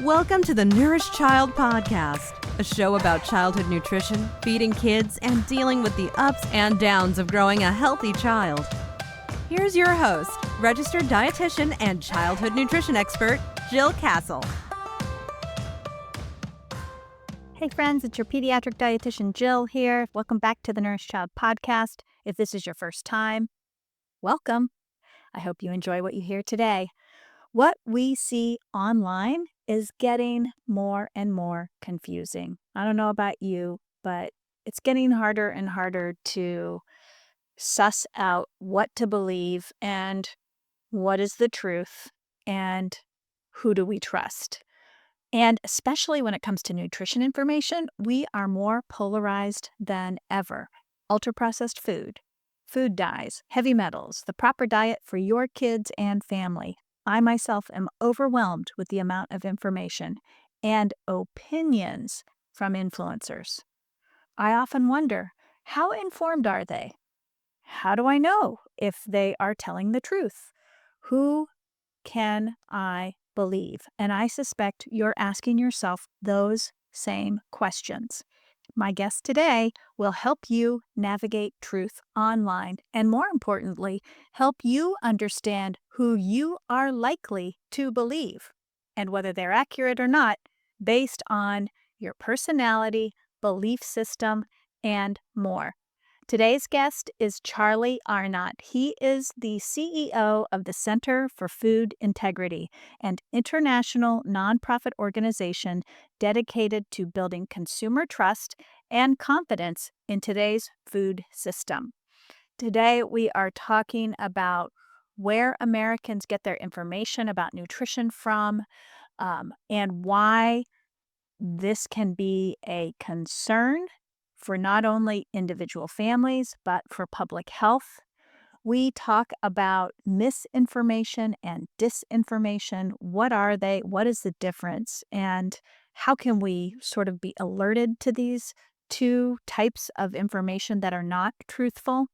Welcome to the Nourished Child podcast, a show about childhood nutrition, feeding kids, and dealing with the ups and downs of growing a healthy child. Here's your host, registered dietitian and childhood nutrition expert, Jill Castle. Hey friends, it's your pediatric dietitian Jill here. Welcome back to the Nourished Child podcast. If this is your first time, welcome. I hope you enjoy what you hear today. What we see online is getting more and more confusing. I don't know about you, but it's getting harder and harder to suss out what to believe and what is the truth and who do we trust. And especially when it comes to nutrition information, we are more polarized than ever. Ultra-processed food, food dyes, heavy metals, the proper diet for your kids and family. I myself am overwhelmed with the amount of information and opinions from influencers. I often wonder, how informed are they? How do I know if they are telling the truth? Who can I believe? And I suspect you're asking yourself those same questions. My guest today will help you navigate truth online and, more importantly, help you understand who you are likely to believe and whether they're accurate or not based on your personality, belief system, and more. Today's guest is Charlie Arnott. He is the CEO of the Center for Food Integrity, an international nonprofit organization dedicated to building consumer trust and confidence in today's food system. Today, we are talking about where Americans get their information about nutrition from, and why this can be a concern for not only individual families, but for public health. We talk about misinformation and disinformation. What are they? What is the difference? And how can we sort of be alerted to these two types of information that are not truthful?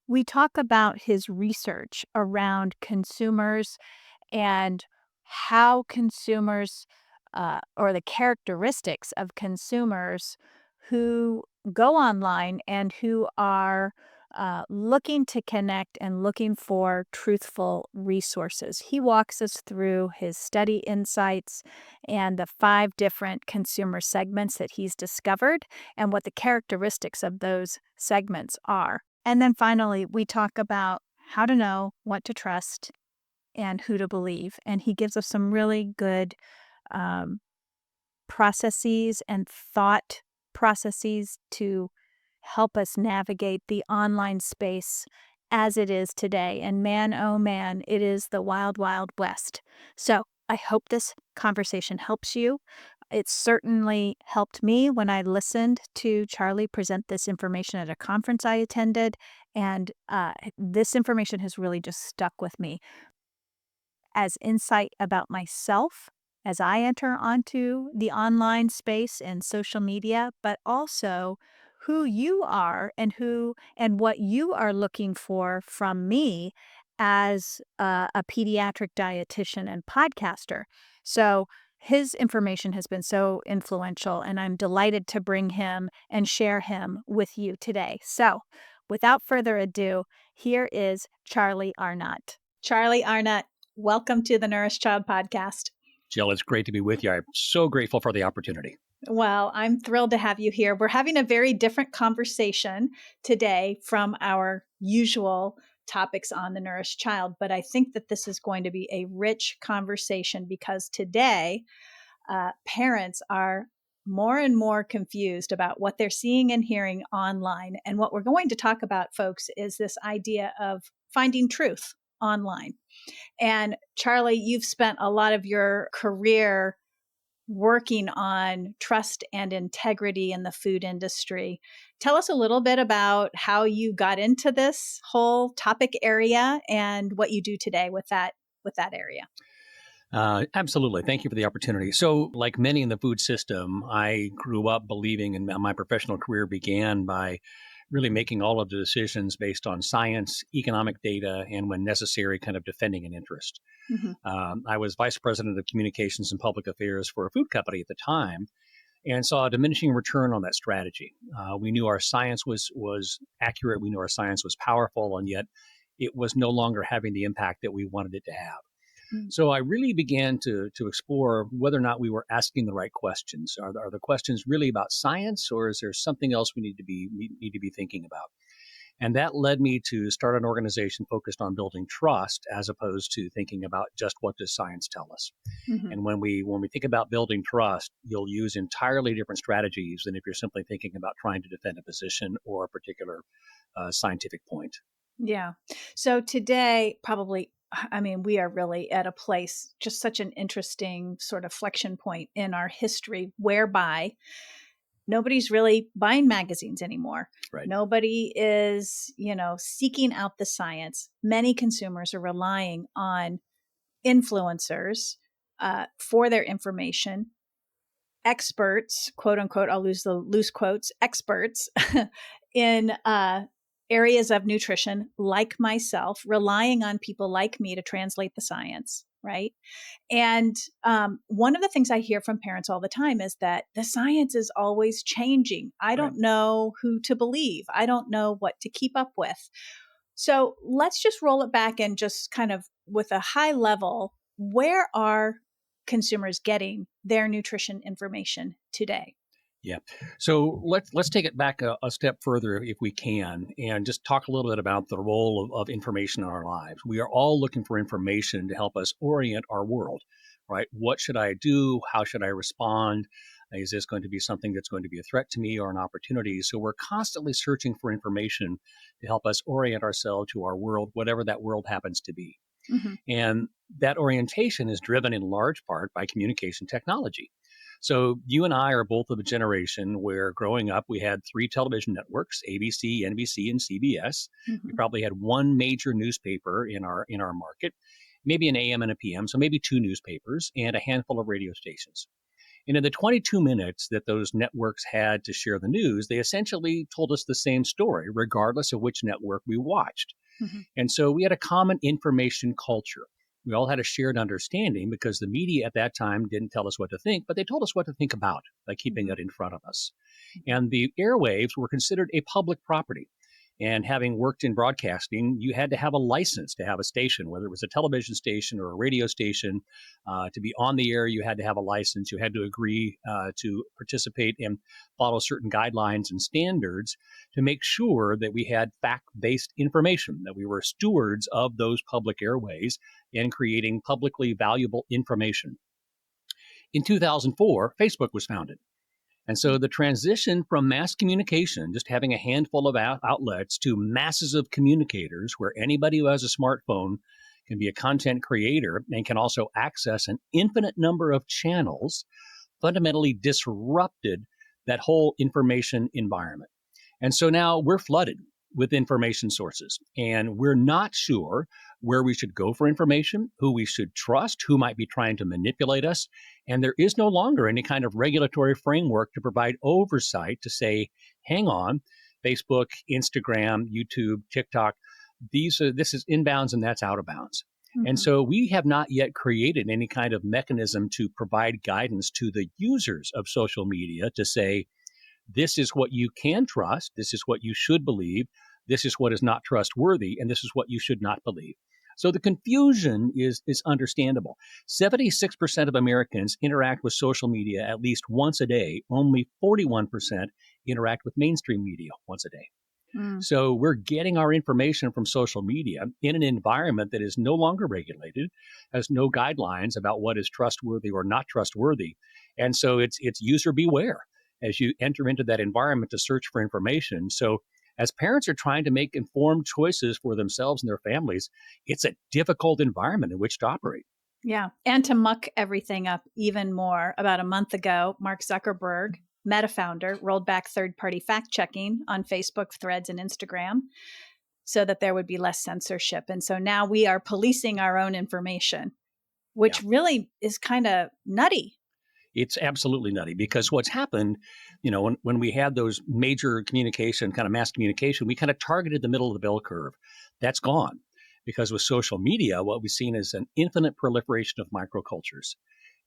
We talk about his research around consumers and how consumers or the characteristics of consumers who go online and who are looking to connect and looking for truthful resources. He walks us through his study insights and the 5 different consumer segments that he's discovered and what the characteristics of those segments are. And then finally, we talk about how to know what to trust and who to believe. And he gives us some really good processes and thought processes to help us navigate the online space as it is today. And man, oh man, it is the wild, wild west. So I hope this conversation helps you. It certainly helped me when I listened to Charlie present this information at a conference I attended. And this information has really just stuck with me as insight about myself as I enter onto the online space and social media, but also who you are and what you are looking for from me as a pediatric dietitian and podcaster. So his information has been so influential, and I'm delighted to bring him and share him with you today. So without further ado, here is Charlie Arnott. Charlie Arnott, welcome to the Nourished Child podcast. Jill, it's great to be with you. I'm so grateful for the opportunity. Well, I'm thrilled to have you here. We're having a very different conversation today from our usual topics on the Nourished Child, but I think that this is going to be a rich conversation because today parents are more and more confused about what they're seeing and hearing online. And what we're going to talk about, folks, is this idea of finding truth online. And Charlie, you've spent a lot of your career working on trust and integrity in the food industry. Tell us a little bit about how you got into this whole topic area and what you do today with that area. Absolutely. Thank you for the opportunity. So, like many in the food system, I grew up believing, and my professional career began by really making all of the decisions based on science, economic data, and when necessary, kind of defending an interest. Hmm. I was vice president of communications and public affairs for a food company at the time, and saw a diminishing return on that strategy. We knew our science was accurate, we knew our science was powerful, and yet it was no longer having the impact that we wanted it to have. Mm. So I really began to explore whether or not we were asking the right questions. Are the questions really about science, or is there something else we need to be thinking about? And that led me to start an organization focused on building trust, as opposed to thinking about just what does science tell us. Hmm. And when we think about building trust, you'll use entirely different strategies than if you're simply thinking about trying to defend a position or a particular scientific point. Yeah. So today, probably, I mean, we are really at a place, just such an interesting sort of flexion point in our history, whereby nobody's really buying magazines anymore. Right. Nobody is, seeking out the science. Many consumers are relying on influencers for their information. Experts, quote unquote, I'll use the loose quotes, experts in areas of nutrition, like myself, relying on people like me to translate the science, right? And one of the things I hear from parents all the time is that the science is always changing. I Right. don't know who to believe. I don't know what to keep up with. So let's just roll it back and just kind of with a high level, where are consumers getting their nutrition information today? Yeah. So let's take it back a step further if we can, and just talk a little bit about the role of information in our lives. We are all looking for information to help us orient our world, right? What should I do? How should I respond? Is this going to be something that's going to be a threat to me or an opportunity? So we're constantly searching for information to help us orient ourselves to our world, whatever that world happens to be. Hmm. And that orientation is driven in large part by communication technology. So you and I are both of a generation where growing up we had three television networks, ABC, NBC, and CBS. We Hmm. probably had one major newspaper in our market, maybe an AM and a PM, so maybe two newspapers and a handful of radio stations. And in the 22 minutes that those networks had to share the news, they essentially told us the same story, regardless of which network we watched. Hmm. And so we had a common information culture. We all had a shared understanding because the media at that time didn't tell us what to think, but they told us what to think about by keeping Hmm. it in front of us. And the airwaves were considered a public property. And having worked in broadcasting, you had to have a license to have a station, whether it was a television station or a radio station. To be on the air, you had to have a license. You had to agree to participate and follow certain guidelines and standards to make sure that we had fact based information, that we were stewards of those public airways and creating publicly valuable information. In 2004, Facebook was founded. And so the transition from mass communication, just having a handful of outlets, to masses of communicators where anybody who has a smartphone can be a content creator and can also access an infinite number of channels, fundamentally disrupted that whole information environment. And so now we're flooded with information sources, and we're not sure where we should go for information, who we should trust, who might be trying to manipulate us. And there is no longer any kind of regulatory framework to provide oversight to say, hang on, Facebook, Instagram, YouTube, TikTok, this is inbounds and that's out of bounds. And Hmm. so we have not yet created any kind of mechanism to provide guidance to the users of social media to say, this is what you can trust, this is what you should believe, this is what is not trustworthy, and this is what you should not believe. So the confusion is understandable. 76% of Americans interact with social media at least once a day. Only 41% interact with mainstream media once a day. Mm. So we're getting our information from social media in an environment that is no longer regulated, has no guidelines about what is trustworthy or not trustworthy. And so it's user beware as you enter into that environment to search for information. So as parents are trying to make informed choices for themselves and their families, it's a difficult environment in which to operate. Yeah. And to muck everything up even more, about a month ago, Mark Zuckerberg, Meta founder, rolled back third-party fact-checking on Facebook, Threads, and Instagram so that there would be less censorship. And so now we are policing our own information, Yeah. which really is kind of nutty. It's absolutely nutty because what's happened, when we had those major communication, kind of mass communication, we kind of targeted the middle of the bell curve. That's gone because with social media, what we've seen is an infinite proliferation of microcultures,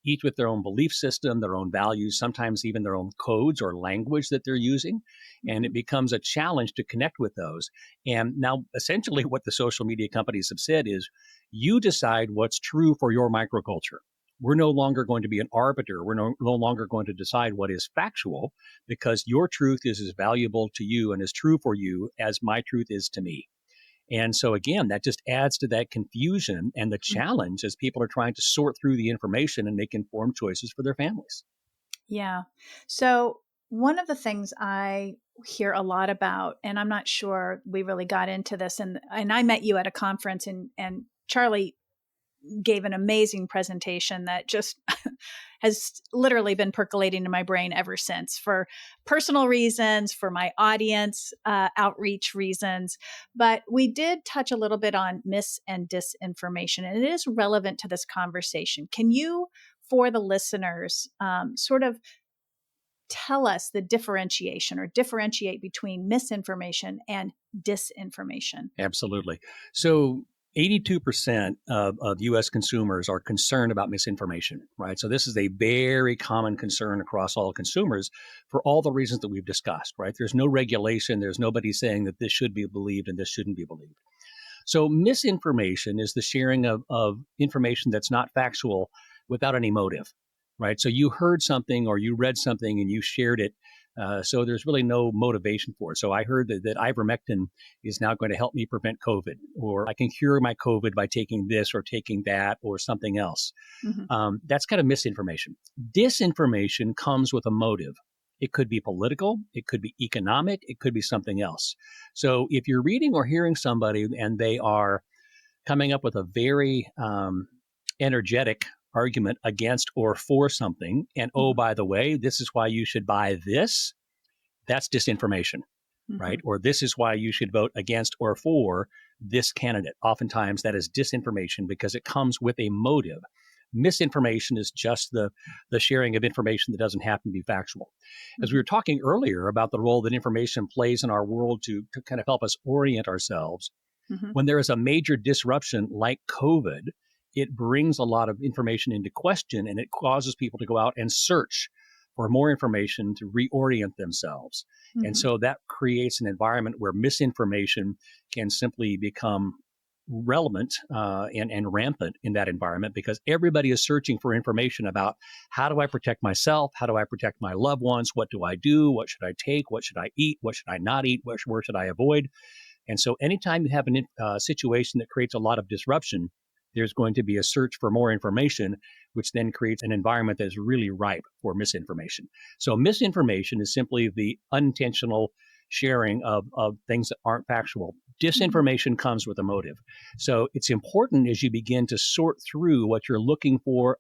each with their own belief system, their own values, sometimes even their own codes or language that they're using. And it becomes a challenge to connect with those. And now, essentially, what the social media companies have said is you decide what's true for your microculture. We're no longer going to be an arbiter. We're no longer going to decide what is factual because your truth is as valuable to you and as true for you as my truth is to me. And so, again, that just adds to that confusion and the challenge as people are trying to sort through the information and make informed choices for their families. Yeah. So one of the things I hear a lot about, and I'm not sure we really got into this, and I met you at a conference, and Charlie gave an amazing presentation that just has literally been percolating in my brain ever since for personal reasons, for my audience outreach reasons. But we did touch a little bit on mis and disinformation, and it is relevant to this conversation. Can you, for the listeners, sort of tell us the differentiation or differentiate between misinformation and disinformation? Absolutely. So 82% of U.S. consumers are concerned about misinformation, right? So this is a very common concern across all consumers for all the reasons that we've discussed, right? There's no regulation. There's nobody saying that this should be believed and this shouldn't be believed. So misinformation is the sharing of information that's not factual without any motive, right? So you heard something or you read something and you shared it. So there's really no motivation for it. So I heard that ivermectin is now going to help me prevent COVID, or I can cure my COVID by taking this or taking that or something else. That's kind of misinformation. Disinformation comes with a motive. It could be political, it could be economic, it could be something else. So if you're reading or hearing somebody and they are coming up with a very energetic argument against or for something, and oh, by the way, this is why you should buy this, that's disinformation, right? Or this is why you should vote against or for this candidate. Oftentimes that is disinformation because it comes with a motive. Misinformation is just the sharing of information that doesn't happen to be factual. As we were talking earlier about the role that information plays in our world to kind of help us orient ourselves, when there is a major disruption like COVID, it brings a lot of information into question and it causes people to go out and search for more information to reorient themselves. And so that creates an environment where misinformation can simply become relevant and rampant in that environment because everybody is searching for information about how do I protect myself? How do I protect my loved ones? What do I do? What should I take? What should I eat? What should I not eat? Where should I avoid? And so anytime you have a situation that creates a lot of disruption, there's going to be a search for more information, which then creates an environment that is really ripe for misinformation. So misinformation is simply the unintentional sharing of things that aren't factual. Disinformation comes with a motive. So it's important as you begin to sort through what you're looking for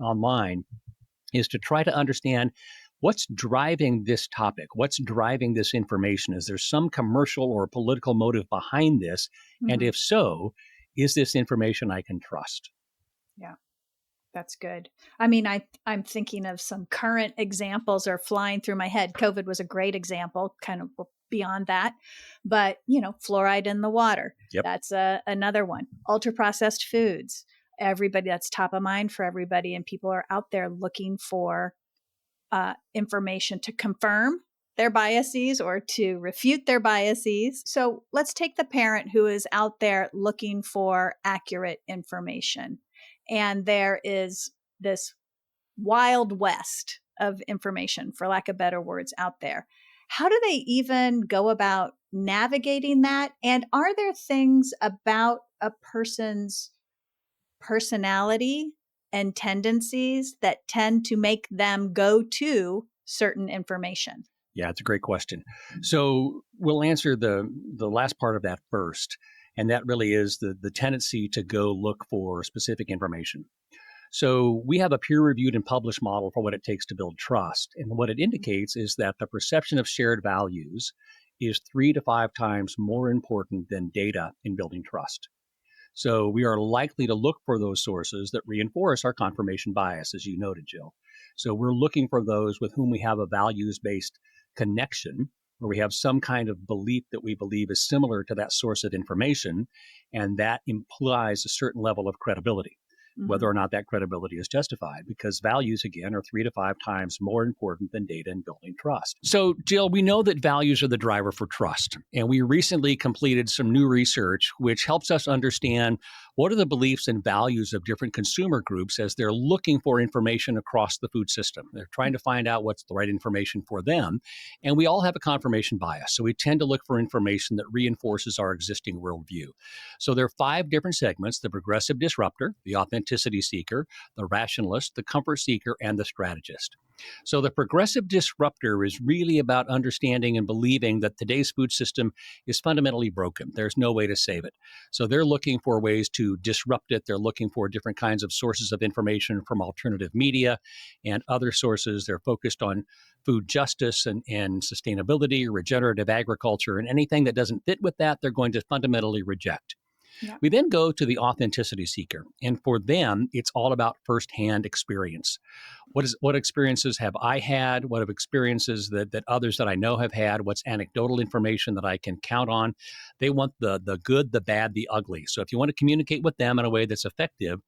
online is to try to understand what's driving this topic, what's driving this information. Is there some commercial or political motive behind this? And if so, is this information I can trust? Yeah. That's good. I mean, I'm thinking of some current examples are flying through my head. COVID was a great example, kind of beyond that. But, fluoride in the water. Yep. That's another one. Ultra processed foods. Everybody, that's top of mind for everybody. And people are out there looking for information to confirm their biases or to refute their biases. So let's take the parent who is out there looking for accurate information. And there is this wild west of information, for lack of better words, out there. How do they even go about navigating that? And are there things about a person's personality and tendencies that tend to make them go to certain information? Yeah, it's a great question. So we'll answer the last part of that first. And that really is the tendency to go look for specific information. So we have a peer-reviewed and published model for what it takes to build trust. And what it indicates is that the perception of shared values is 3 to 5 times more important than data in building trust. So we are likely to look for those sources that reinforce our confirmation bias, as you noted, Jill. So we're looking for those with whom we have a values based connection, where we have some kind of belief that we believe is similar to that source of information, and that implies a certain level of credibility, whether or not that credibility is justified, because values, again, are 3 to 5 times more important than data in building trust. So, Jill, we know that values are the driver for trust, and we recently completed some new research which helps us understand what are the beliefs and values of different consumer groups as they're looking for information across the food system. They're trying to find out what's the right information for them, and we all have a confirmation bias, so we tend to look for information that reinforces our existing worldview. So there are 5 different segments: the progressive disruptor, the authenticity seeker, the rationalist, the comfort seeker, and the strategist. So the progressive disruptor is really about understanding and believing that today's food system is fundamentally broken. There's no way to save it. So they're looking for ways to disrupt it. They're looking for different kinds of sources of information from alternative media and other sources. They're focused on food justice and sustainability, regenerative agriculture, and anything that doesn't fit with that, they're going to fundamentally reject. Yeah. We then go to the authenticity seeker, and for them, it's all about firsthand experience. What experiences have I had? What have experiences that others that I know have had? What's anecdotal information that I can count on? They want the good, the bad, the ugly. So if you want to communicate with them in a way that's effective,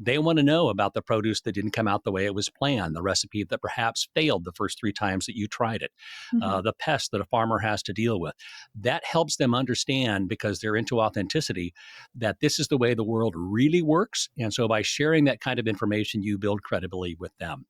they want to know about the produce that didn't come out the way it was planned, the recipe that perhaps failed the first 3 times that you tried it, the pests that a farmer has to deal with. That helps them understand, because they're into authenticity, that this is the way the world really works. And so by sharing that kind of information, you build credibility with them.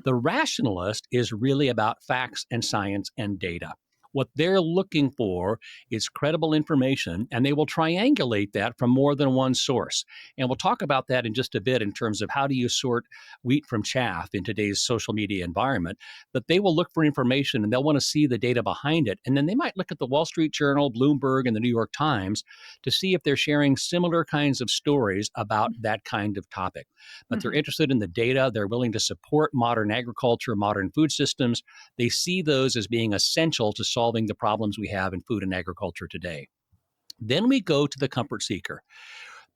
The rationalist is really about facts and science and data. What they're looking for is credible information, and they will triangulate that from more than one source. And we'll talk about that in just a bit in terms of how do you sort wheat from chaff in today's social media environment. But they will look for information and they'll want to see the data behind it. And then they might look at the Wall Street Journal, Bloomberg, and the New York Times to see if they're sharing similar kinds of stories about that kind of topic. But they're interested in the data. They're willing to support modern agriculture, modern food systems. They see those as being essential to solving the problems we have in food and agriculture today. Then we go to the comfort seeker.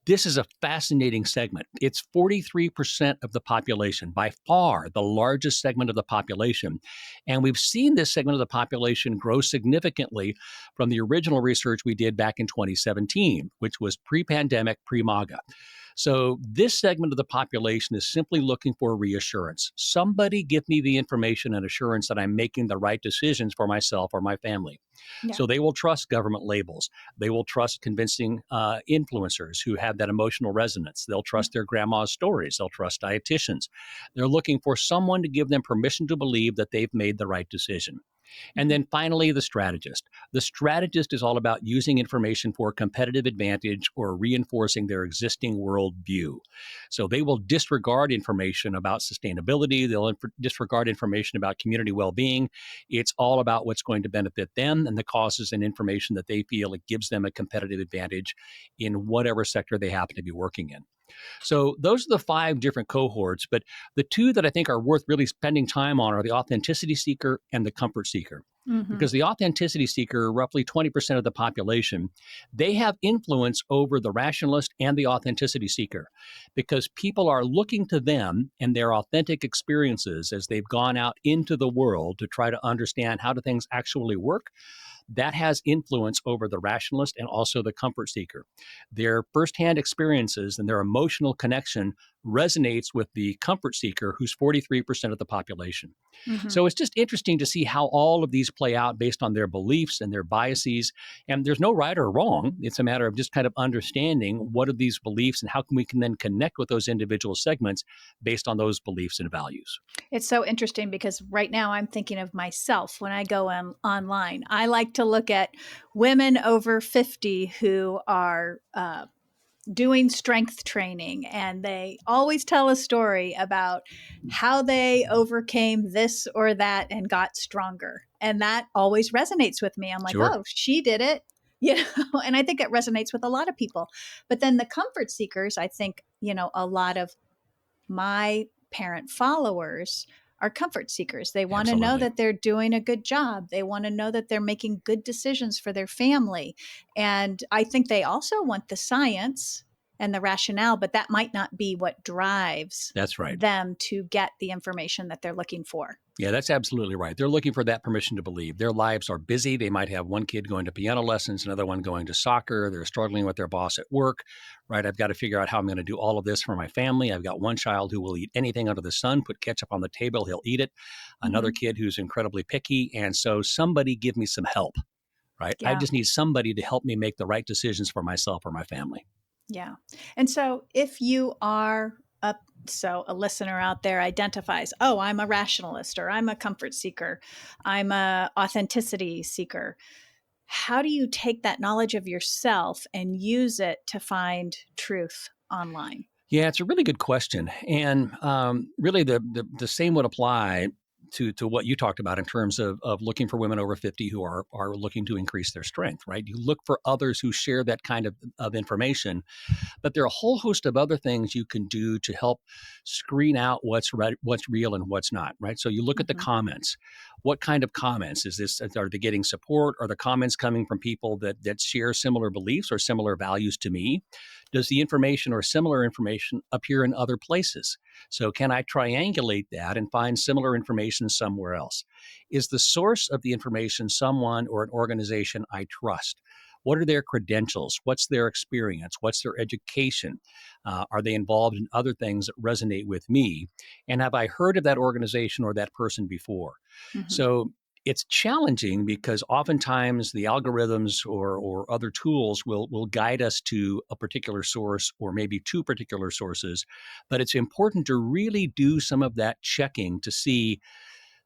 This is a fascinating segment. It's 43% of the population, by far the largest segment of the population. And we've seen this segment of the population grow significantly from the original research we did back in 2017, which was pre-pandemic, pre-MAGA. So this segment of the population is simply looking for reassurance. Somebody give me the information and assurance that I'm making the right decisions for myself or my family. Yeah. So they will trust government labels. They will trust convincing influencers who have that emotional resonance. They'll trust their grandma's stories. They'll trust dietitians. They're looking for someone to give them permission to believe that they've made the right decision. And then finally, the strategist. The strategist is all about using information for competitive advantage or reinforcing their existing worldview. So they will disregard information about sustainability. They'll disregard information about community well-being. It's all about what's going to benefit them and the causes and information that they feel it gives them a competitive advantage in whatever sector they happen to be working in. So those are the 5 different cohorts, but the 2 that I think are worth really spending time on are the authenticity seeker and the comfort seeker. Because the authenticity seeker, roughly 20% of the population, they have influence over the rationalist and the authenticity seeker, because people are looking to them and their authentic experiences as they've gone out into the world to try to understand how do things actually work. That has influence over the rationalist and also the comfort seeker. Their firsthand experiences and their emotional connection resonates with the comfort seeker, who's 43% of the population. So it's just interesting to see how all of these play out based on their beliefs and their biases. And there's no right or wrong. It's a matter of just kind of understanding what are these beliefs and how can we can then connect with those individual segments based on those beliefs and values. It's so interesting because right now I'm thinking of myself when I go online. I like to look at women over 50 who are doing strength training, and they always tell a story about how they overcame this or that and got stronger. And that always resonates with me. I'm like, Sure. oh, she did it. And I think it resonates with a lot of people. But then the comfort seekers, I think, a lot of my parent followers are comfort seekers. They want to know Absolutely. that they're doing a good job. They want to know that they're making good decisions for their family. And I think they also want the science and the rationale, but that might not be what drives That's right. them to get the information that they're looking for. Yeah, that's absolutely right. They're looking for that permission to believe. Their lives are busy. They might have one kid going to piano lessons, another one going to soccer. They're struggling with their boss at work, right? I've got to figure out how I'm going to do all of this for my family. I've got one child who will eat anything under the sun, put ketchup on the table, he'll eat it. Another kid who's incredibly picky. And so somebody give me some help, right? I Yeah. just need somebody to help me make the right decisions for myself or my family. Yeah. And so if you are a listener out there identifies, oh, I'm a rationalist, or I'm a comfort seeker, I'm a authenticity seeker, how do you take that knowledge of yourself and use it to find truth online? Yeah, it's a really good question. And really the same would apply to what you talked about in terms of looking for women over 50 who are looking to increase their strength, right? You look for others who share that kind of information, but there are a whole host of other things you can do to help screen out what's real and what's not, right? So you look at the comments. What kind of comments is this? Are they getting support? Are the comments coming from people that share similar beliefs or similar values to me? Does the information or similar information appear in other places? So can I triangulate that and find similar information somewhere else? Is the source of the information someone or an organization I trust? What are their credentials? What's their experience? What's their education? Are they involved in other things that resonate with me? And have I heard of that organization or that person before? So it's challenging because oftentimes the algorithms or other tools will guide us to a particular source or maybe two particular sources. But it's important to really do some of that checking to see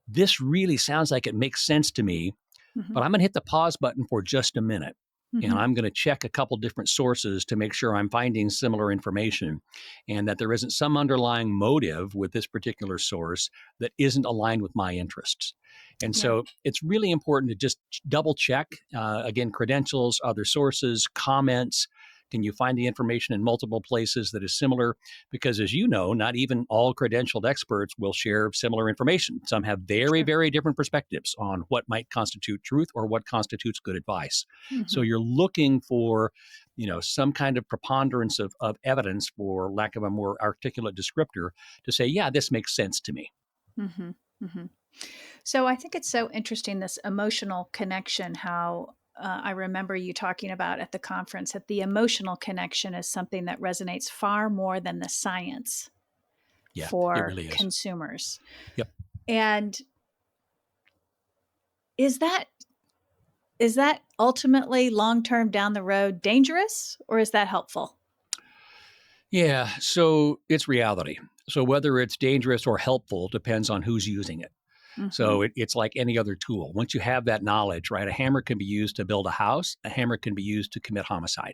this really sounds like it makes sense to me, but I'm going to hit the pause button for just a minute. And I'm going to check a couple different sources to make sure I'm finding similar information and that there isn't some underlying motive with this particular source that isn't aligned with my interests. And so it's really important to just double check, again, credentials, other sources, comments. Can you find the information in multiple places that is similar? Because as you know, not even all credentialed experts will share similar information. Some have very, very different perspectives on what might constitute truth or what constitutes good advice. So you're looking for, some kind of preponderance of evidence, for lack of a more articulate descriptor, to say, yeah, this makes sense to me. So I think it's so interesting, this emotional connection, how I remember you talking about at the conference that the emotional connection is something that resonates far more than the science for it really is. consumers. Yep. And is that ultimately long-term down the road dangerous, or is that helpful? Yeah, so it's reality. So whether it's dangerous or helpful depends on who's using it. So it's like any other tool. Once you have that knowledge, right, a hammer can be used to build a house. A hammer can be used to commit homicide.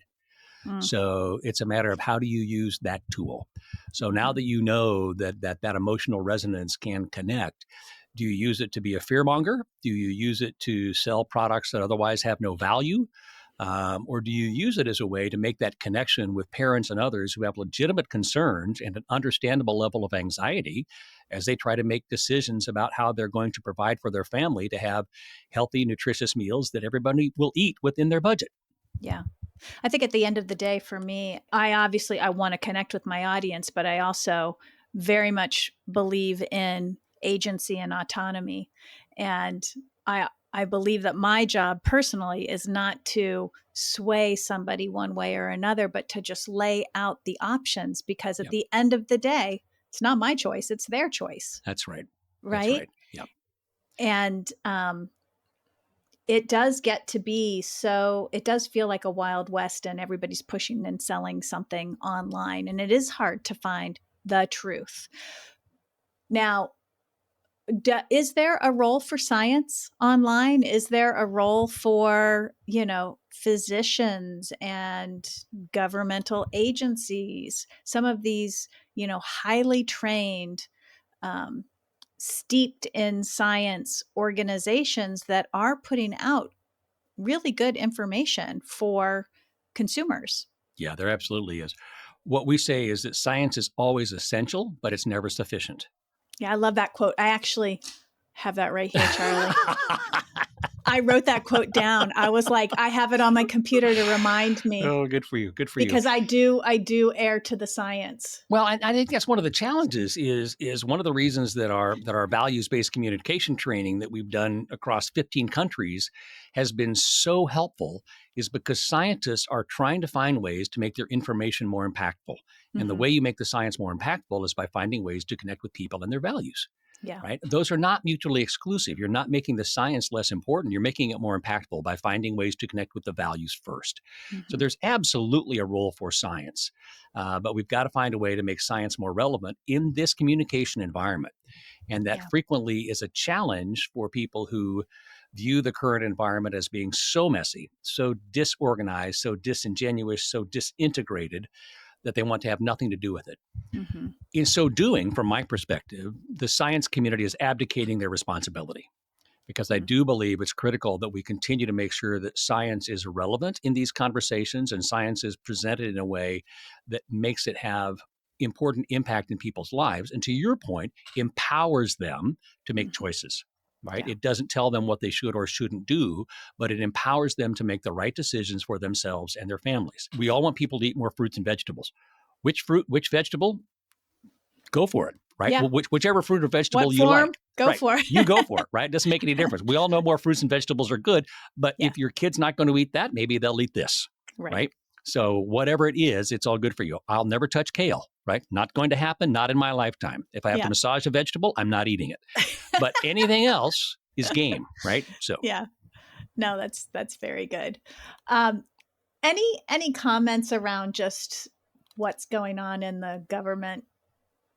So it's a matter of how do you use that tool. So now that you know that emotional resonance can connect, do you use it to be a fearmonger? Do you use it to sell products that otherwise have no value? Or do you use it as a way to make that connection with parents and others who have legitimate concerns and an understandable level of anxiety as they try to make decisions about how they're going to provide for their family to have healthy, nutritious meals that everybody will eat within their budget? Yeah. I think at the end of the day, for me, I want to connect with my audience, but I also very much believe in agency and autonomy. And I believe that my job personally is not to sway somebody one way or another, but to just lay out the options, because at the end of the day, it's not my choice, it's their choice. That's right. Right? That's right. Yep. And it does get to be so, it does feel like a Wild West, and everybody's pushing and selling something online, and it is hard to find the truth. Now, is there a role for science online? Is there a role for, physicians and governmental agencies? Some of these, highly trained, steeped in science organizations that are putting out really good information for consumers. Yeah, there absolutely is. What we say is that science is always essential, but it's never sufficient. Yeah, I love that quote. I actually have that right here, Charlie. I wrote that quote down. I was like, I have it on my computer to remind me. Oh, good for you. Good for you. Because I do err to the science. Well, I think that's one of the challenges is one of the reasons that our values-based communication training that we've done across 15 countries has been so helpful is because scientists are trying to find ways to make their information more impactful. And the way you make the science more impactful is by finding ways to connect with people and their values. Yeah. Right? Those are not mutually exclusive. You're not making the science less important. You're making it more impactful by finding ways to connect with the values first. So there's absolutely a role for science, but we've got to find a way to make science more relevant in this communication environment. And that frequently is a challenge for people who view the current environment as being so messy, so disorganized, so disingenuous, so disintegrated that they want to have nothing to do with it. In so doing, from my perspective, the science community is abdicating their responsibility because I do believe it's critical that we continue to make sure that science is relevant in these conversations and science is presented in a way that makes it have important impact in people's lives. And to your point, empowers them to make choices, right? It doesn't tell them what they should or shouldn't do, but it empowers them to make the right decisions for themselves and their families. We all want people to eat more fruits and vegetables. Which fruit, which vegetable? Go for it, right? Yeah. Well, whichever fruit or vegetable What you form? like. Go right. for it. You go for it, right? It doesn't make any difference. We all know more fruits and vegetables are good, but if your kid's not going to eat that, maybe they'll eat this, right? So whatever it is, it's all good for you. I'll never touch kale, right? Not going to happen, not in my lifetime. If I have to massage a vegetable, I'm not eating it. But anything else is game, right? So Yeah. No, that's very good. Any comments around just what's going on in the government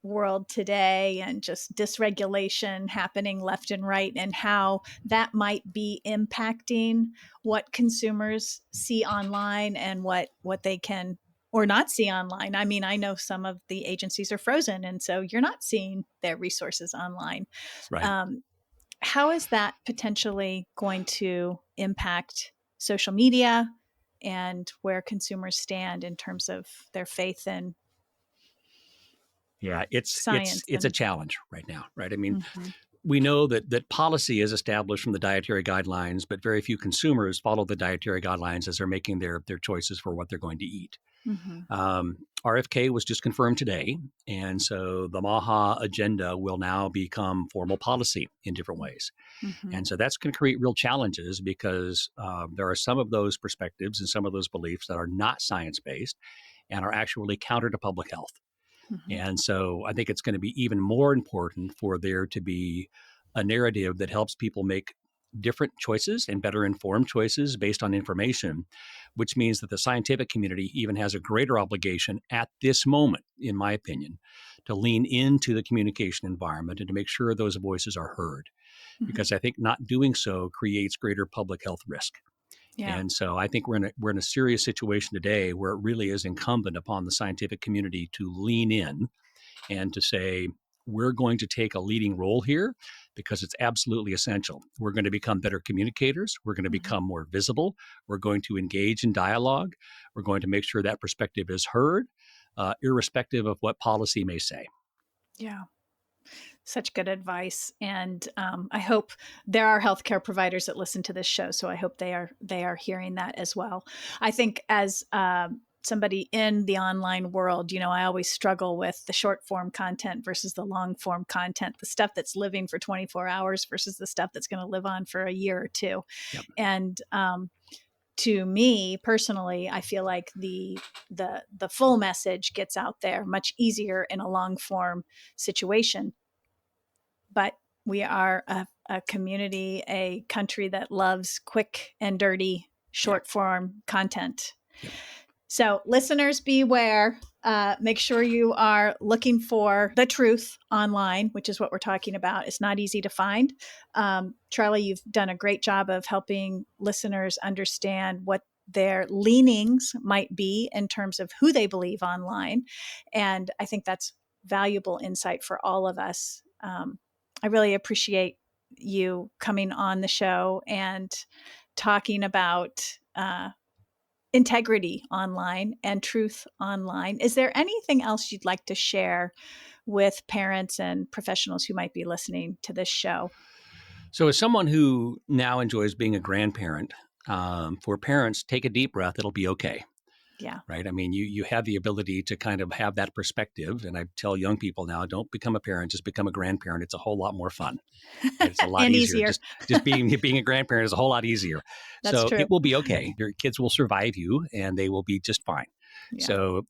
world today and just dysregulation happening left and right and how that might be impacting what consumers see online and what they can or not see online? I mean, I know some of the agencies are frozen, and so you're not seeing their resources online. right. How is that potentially going to impact social media and where consumers stand in terms of their faith in Yeah, science? it's a challenge right now, right? I mean, we know that policy is established from the dietary guidelines, but very few consumers follow the dietary guidelines as they're making their choices for what they're going to eat. RFK was just confirmed today, and so the MAHA agenda will now become formal policy in different ways. And so that's going to create real challenges because there are some of those perspectives and some of those beliefs that are not science-based and are actually counter to public health. And so I think it's going to be even more important for there to be a narrative that helps people make different choices and better informed choices based on information, which means that the scientific community even has a greater obligation at this moment, in my opinion, to lean into the communication environment and to make sure those voices are heard. Because I think not doing so creates greater public health risk. Yeah. And so I think we're in a serious situation today where it really is incumbent upon the scientific community to lean in and to say, we're going to take a leading role here because it's absolutely essential. We're going to become better communicators. We're going to become more visible. We're going to engage in dialogue. We're going to make sure that perspective is heard, irrespective of what policy may say. Yeah. Such good advice. And I hope there are healthcare providers that listen to this show. So I hope they are hearing that as well. I think as somebody in the online world, I always struggle with the short form content versus the long form content, the stuff that's living for 24 hours versus the stuff that's going to live on for a year or two. Yep. And to me personally, I feel like the full message gets out there much easier in a long form situation. But we are a community, a country that loves quick and dirty short form content. Yep. So listeners, beware. Make sure you are looking for the truth online, which is what we're talking about. It's not easy to find. Charlie, you've done a great job of helping listeners understand what their leanings might be in terms of who they believe online. And I think that's valuable insight for all of us. I really appreciate you coming on the show and talking about integrity online and truth online. Is there anything else you'd like to share with parents and professionals who might be listening to this show? So, as someone who now enjoys being a grandparent, for parents, take a deep breath. It'll be okay. Yeah. Right. I mean, you have the ability to kind of have that perspective. And I tell young people now, don't become a parent, just become a grandparent. It's a whole lot more fun. Right? It's a lot And easier. easier. Just being a grandparent is a whole lot easier. That's So true. it will be okay. Your kids will survive you and they will be just fine. Yeah. So,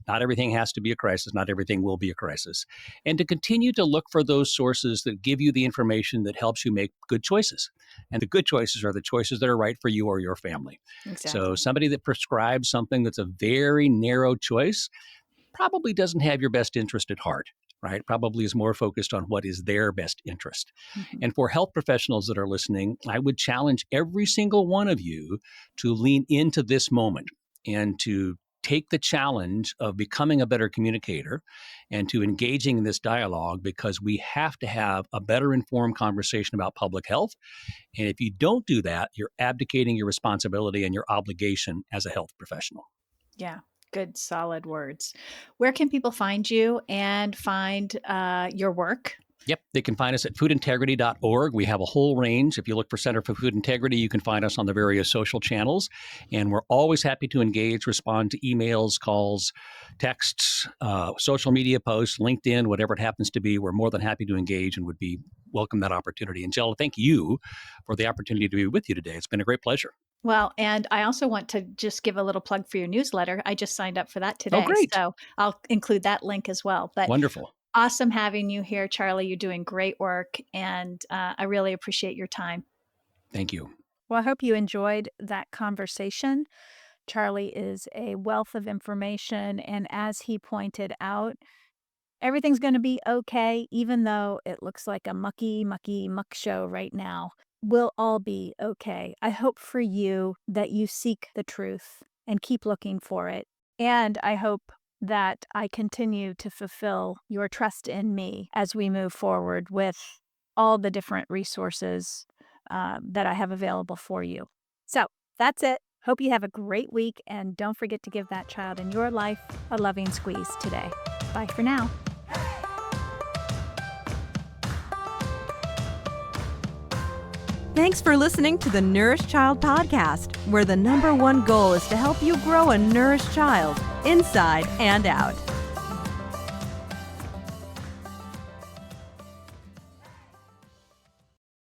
not everything has to be a crisis. Not everything will be a crisis. And to continue to look for those sources that give you the information that helps you make good choices. And the good choices are the choices that are right for you or your family. Exactly. So somebody that prescribes something that's a very narrow choice probably doesn't have your best interest at heart, right? Probably is more focused on what is their best interest. Mhm. And for health professionals that are listening, I would challenge every single one of you to lean into this moment and to take the challenge of becoming a better communicator and to engaging in this dialogue, because we have to have a better informed conversation about public health. And if you don't do that, you're abdicating your responsibility and your obligation as a health professional. Yeah. Good, solid words. Where can people find you and find your work? Yep, they can find us at foodintegrity.org. We have a whole range. If you look for Center for Food Integrity, you can find us on the various social channels. And we're always happy to engage, respond to emails, calls, texts, social media posts, LinkedIn, whatever it happens to be. We're more than happy to engage and would be welcome that opportunity. And Jill, thank you for the opportunity to be with you today. It's been a great pleasure. Well, and I also want to just give a little plug for your newsletter. I just signed up for that today. Oh, great. So I'll include that link as well. But Wonderful. awesome having you here, Charlie. You're doing great work, and I really appreciate your time. Thank you. Well, I hope you enjoyed that conversation. Charlie is a wealth of information, and as he pointed out, everything's going to be okay, even though it looks like a mucky muck show right now. We'll all be okay. I hope for you that you seek the truth and keep looking for it. And I hope that I continue to fulfill your trust in me as we move forward with all the different resources that I have available for you. So that's it. Hope you have a great week, and don't forget to give that child in your life a loving squeeze today. Bye for now. Thanks for listening to the Nourished Child podcast, where the #1 goal is to help you grow a nourished child inside and out.